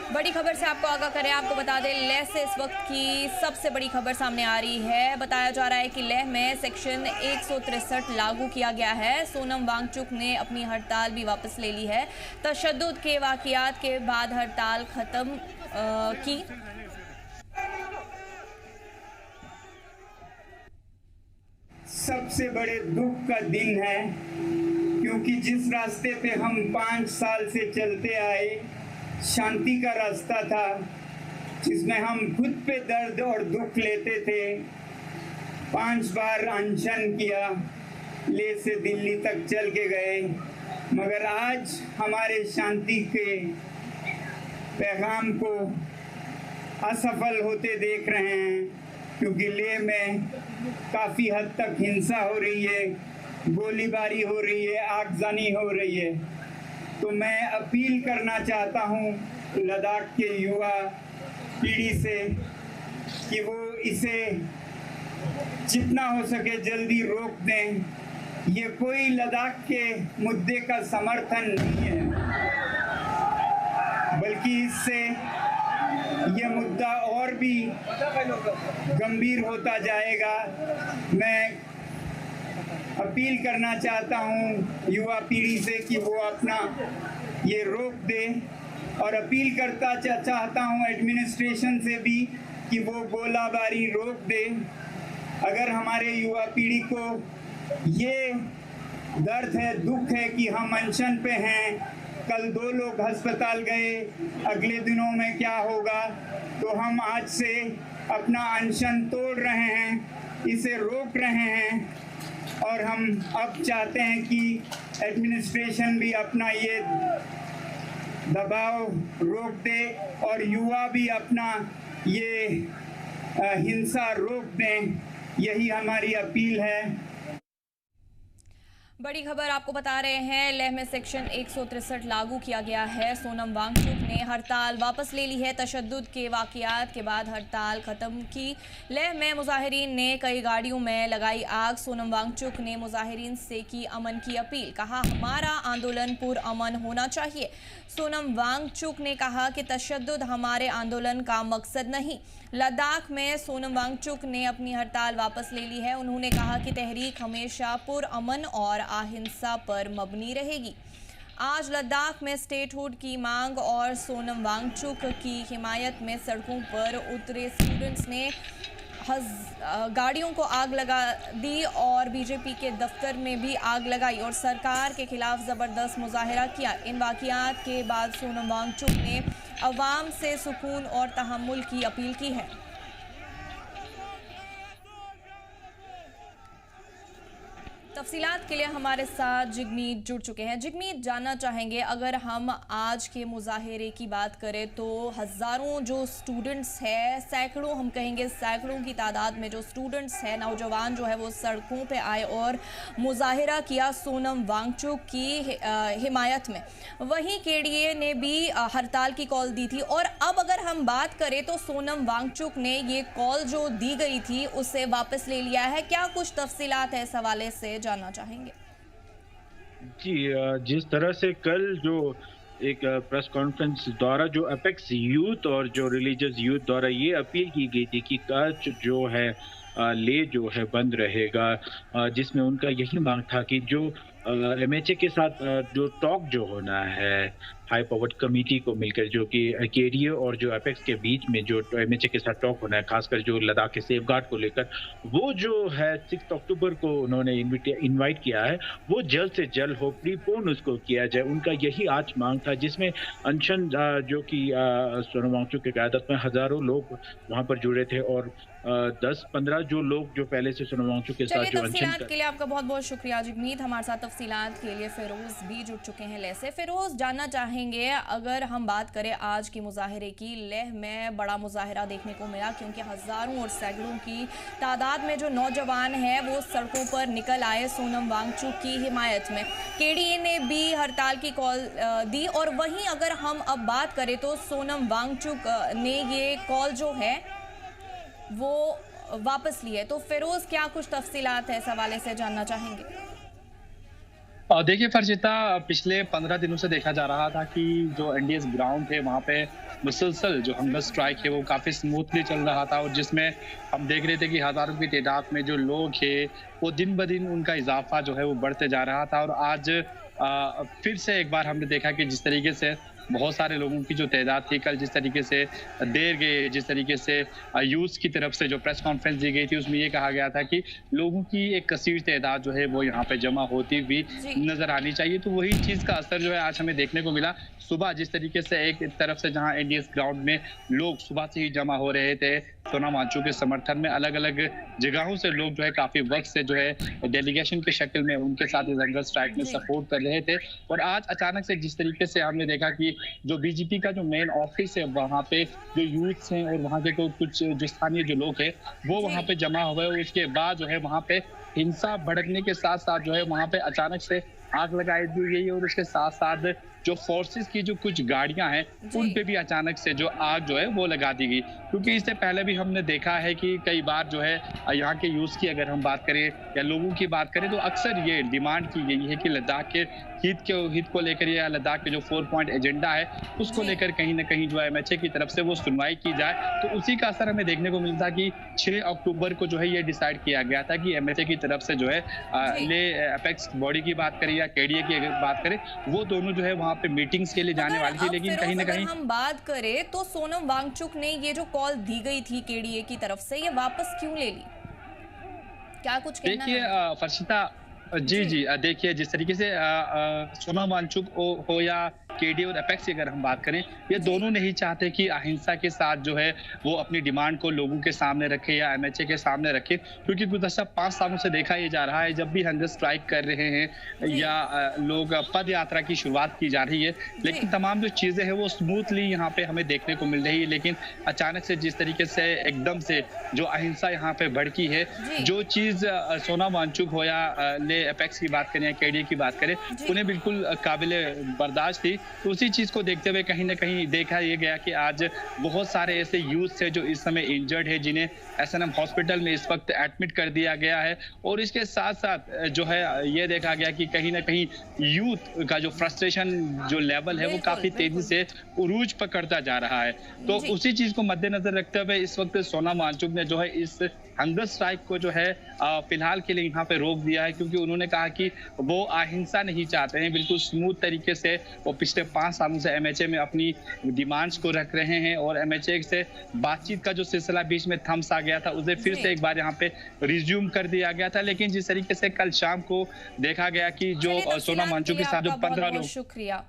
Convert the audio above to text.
बड़ी खबर से आपको आगाह करें, आपको बता दें लेह से इस वक्त की सबसे बड़ी खबर सामने आ रही है। बताया जा रहा है कि लेह में सेक्शन 163 लागू किया गया है। सोनम वांगचुक ने अपनी हड़ताल भी वापस ले ली है। तशद्दुद के वाकयात के बाद हड़ताल खत्म की। सबसे बड़े दुख का दिन है, क्योंकि जिस रास्ते पे हम 5 साल से चलते आए, शांति का रास्ता था, जिसमें हम खुद पे दर्द और दुख लेते थे। 5 बार अनशन किया, ले से दिल्ली तक चल के गए, मगर आज हमारे शांति के पैगाम को असफल होते देख रहे हैं, क्योंकि लेह में काफ़ी हद तक हिंसा हो रही है, गोलीबारी हो रही है, आगजनी हो रही है। तो मैं अपील करना चाहता हूँ लद्दाख के युवा पीढ़ी से कि वो इसे जितना हो सके जल्दी रोक दें। ये कोई लद्दाख के मुद्दे का समर्थन नहीं है, बल्कि इससे ये मुद्दा और भी गंभीर होता जाएगा। मैं अपील करना चाहता हूँ युवा पीढ़ी से कि वो अपना ये रोक दे, और अपील करता चाहता हूँ एडमिनिस्ट्रेशन से भी कि वो गोलाबारी रोक दे। अगर हमारे युवा पीढ़ी को ये दर्द है, दुख है कि हम अनशन पे हैं, कल 2 लोग अस्पताल गए, अगले दिनों में क्या होगा, तो हम आज से अपना अनशन तोड़ रहे हैं, इसे रोक रहे हैं। और हम अब चाहते हैं कि एडमिनिस्ट्रेशन भी अपना ये दबाव रोक दे और युवा भी अपना ये हिंसा रोक दें। यही हमारी अपील है। बड़ी खबर आपको बता रहे हैं, लेह में सेक्शन 163 लागू किया गया है। सोनम वांगचुक ने हड़ताल वापस ले ली है। तशद्दुद के वाकयात के बाद हड़ताल खत्म की। लेह में मुजाहिरीन ने कई गाड़ियों में लगाई आग। सोनम वांगचुक ने मुजाहिरीन से की अमन की अपील, कहा हमारा आंदोलन पुरअमन होना चाहिए। सोनम वांगचुक ने कहा कि तशद्दुद हमारे आंदोलन का मकसद नहीं। लद्दाख में सोनम वांगचुक ने अपनी हड़ताल वापस ले ली है। उन्होंने कहा कि तहरीक हमेशा पुरअमन और अहिंसा पर मबनी रहेगी। आज लद्दाख में स्टेटहुड की मांग और सोनम वांगचुक की हिमायत में सड़कों पर उतरे स्टूडेंट्स ने गाड़ियों को आग लगा दी और बीजेपी के दफ्तर में भी आग लगाई और सरकार के खिलाफ ज़बरदस्त मुजाहरा किया। इन वाक़यात के बाद सोनम वांगचुक ने अवाम से सुकून और तहम्मुल की अपील की है। तफसीलात के लिए हमारे साथ जिगमीत जुड़ चुके हैं। जिगमीत, जानना चाहेंगे, अगर हम आज के मुजाहरे की बात करें तो हज़ारों जो स्टूडेंट्स हैं, सैकड़ों, हम कहेंगे सैकड़ों की तादाद में जो स्टूडेंट्स हैं, नौजवान जो है वो सड़कों पे आए और मुजाहरा किया सोनम वांगचुक की हिमायत में। वहीं केडीए ने भी हड़ताल की कॉल दी थी। और अब अगर हम बात करें तो सोनम वांगचुक ने ये कॉल जो दी गई थी उसे वापस ले लिया है। क्या कुछ तफसीलात है इस हवाले से जानना चाहेंगे? जी, जिस तरह से कल जो एक प्रेस कॉन्फ्रेंस द्वारा जो अपेक्स यूथ और जो रिलीजियस यूथ द्वारा ये अपील की गई थी कि कच्छ जो है ले जो है बंद रहेगा, जिसमें उनका यही मांग था कि जो एमएचए के साथ जो टॉक जो होना है हाई पावर्ड कमेटी को मिलकर, जो कि केडीए और जो अपेक्स के बीच में जो एमएचए के साथ टॉक होना है, खासकर जो लद्दाख के सेफ गार्ड को लेकर, वो जो है 6 अक्टूबर को उन्होंने इनवाइट किया है, वो जल्द से जल्द हो, प्रीपोन उसको किया जाए। उनका यही आज मांग था, जिसमें अनशन जो कि सोनम वांगचुक की क़यादत में हज़ारों लोग वहाँ पर जुड़े थे और 10-15 जो लोग जो पहले से सोनम वांगचुक के साथ जो अनशन के लिए आपका बहुत बहुत शुक्रिया जिगमीत। हमारे साथ तफसीलात के लिए फिरोज भी जुड़ चुके हैं लेह से। फिरोज, जानना चाहेंगे, अगर हम बात करें आज की मुजाहरे की, लेह में बड़ा मुजाहरा देखने को मिला क्योंकि हज़ारों और सैकड़ों की तादाद में जो नौजवान हैं वो सड़कों पर निकल आए सोनम वांगचुक की हिमायत में। केडीए ने भी हड़ताल की कॉल दी और वहीं अगर हम अब बात करें तो सोनम वांगचुक ने ये कॉल जो है वो वापस लिए। तो फिरोज, क्या कुछ तफसीलात है इस हवाले से जानना चाहेंगे? देखिए फरजीता, पिछले 15 दिनों से देखा जा रहा था कि जो एनडीएस ग्राउंड थे वहाँ पे मुसलसल जो हंगर स्ट्राइक है वो काफ़ी स्मूथली चल रहा था, और जिसमें हम देख रहे थे कि हज़ारों की तादाद में जो लोग हैं वो दिन ब दिन उनका इजाफा जो है वो बढ़ते जा रहा था। और आज फिर से एक बार हमने देखा कि जिस तरीके से बहुत सारे लोगों की जो तादाद थी, कल जिस तरीके से देर गए, जिस तरीके से यूथ की तरफ से जो प्रेस कॉन्फ्रेंस दी गई थी उसमें ये कहा गया था कि लोगों की एक कसीर तादाद जो है वो यहाँ पे जमा होती हुई नजर आनी चाहिए। तो वही चीज़ का असर जो है आज हमें देखने को मिला। सुबह जिस तरीके से एक तरफ से जहाँ एनडीएस ग्राउंड में लोग सुबह से ही जमा हो रहे थे सोनम वांगचुक के समर्थन में, अलग अलग जगहों से लोग जो है काफी वक्त से जो है डेलीगेशन की शक्ल में उनके साथ इस हंगर स्ट्राइक में सपोर्ट कर रहे थे। और आज अचानक से जिस तरीके से हमने देखा कि जो बीजेपी का जो मेन ऑफिस है वहाँ पे जो यूथ हैं और वहाँ के कुछ जो स्थानीय जो लोग हैं वो वहाँ पे जमा हुए, और उसके बाद जो है वहाँ पे हिंसा भड़कने के साथ साथ जो है वहाँ पे अचानक से आग लगाई दी गई, और उसके साथ साथ जो फोर्सेस की जो कुछ गाड़ियां हैं उन पे भी अचानक से जो आग जो है वो लगा दी गई। क्योंकि इससे पहले भी हमने देखा है कि कई बार जो है यहाँ के यूथ की अगर हम बात करें या लोगों की बात करें तो अक्सर ये डिमांड की गई है कि लद्दाख के हित को लेकर या लद्दाख के जो 4 पॉइंट एजेंडा है उसको लेकर कहीं ना कहीं जो एमएचए की तरफ से वो सुनवाई की जाए। तो उसी का असर हमें देखने को मिलता कि 6 अक्टूबर को जो है ये डिसाइड किया गया था कि एमएचए की तरफ से जो है ले एपेक्स बॉडी की बात करें या केडीए की अगर बात करें वो दोनों जो है वहाँ पे मीटिंग्स के लिए जाने वाली थी। लेकिन कहीं ना कहीं हम बात करें तो सोनम वांगचुक ने ये जो कॉल दी गई थी केडीए की तरफ से ये वापस क्यों ले ली, क्या कुछ कहना है? देखिए फर्शिता जी देखिए जिस तरीके से सोनम वांगचुक हो या केडीए और एपेक्स की अगर हम बात करें, ये दोनों नहीं चाहते कि अहिंसा के साथ जो है वो अपनी डिमांड को लोगों के सामने रखे या एमएचए के सामने रखे। क्योंकि गुज़श्ता 5 सालों से देखा ये जा रहा है जब भी हंगर स्ट्राइक कर रहे हैं या लोग पद यात्रा की शुरुआत की जा रही है, लेकिन तमाम जो चीज़ें हैं वो स्मूथली यहाँ पे हमें देखने को मिल रही है। लेकिन अचानक से जिस तरीके से एकदम से जो अहिंसा यहाँ पे भड़की है, जो चीज़ सोनम वांगचुक हो या ले एपेक्स की बात करें या केडीए की बात करें उन्हें बिल्कुल काबिले बर्दाश्त थी, तो उसी चीज को देखते हुए कहीं ना कहीं देखा ये गया कि आज बहुत सारे ऐसे यूथ थे जो इस समय इंजर्ड है, जिन्हें एसएनएम हॉस्पिटल में इस वक्त एडमिट कर दिया गया है। और इसके साथ साथ जो है ये देखा गया कि कहीं ना कहीं यूथ का जो फ्रस्ट्रेशन जो लेवल है वो काफी तेजी से उरूज पकड़ता जा रहा है। तो उसी चीज को मद्देनजर रखते हुए इस वक्त सोनम वांगचुक ने जो है इस हंगर स्ट्राइक को जो है फिलहाल के लिए यहाँ पे रोक दिया है, क्योंकि उन्होंने कहा कि वो अहिंसा नहीं चाहते हैं, बिल्कुल स्मूथ तरीके से वो पिछले 5 सालों से एमएचए में अपनी डिमांड्स को रख रहे हैं। और एमएचए से बातचीत का जो सिलसिला बीच में थम्स आ गया था उसे फिर से एक बार यहाँ पे रिज्यूम कर दिया गया था। लेकिन जिस तरीके से कल शाम को देखा गया कि जो सोनम वांगचुक के साथ जो 15 लोग, शुक्रिया।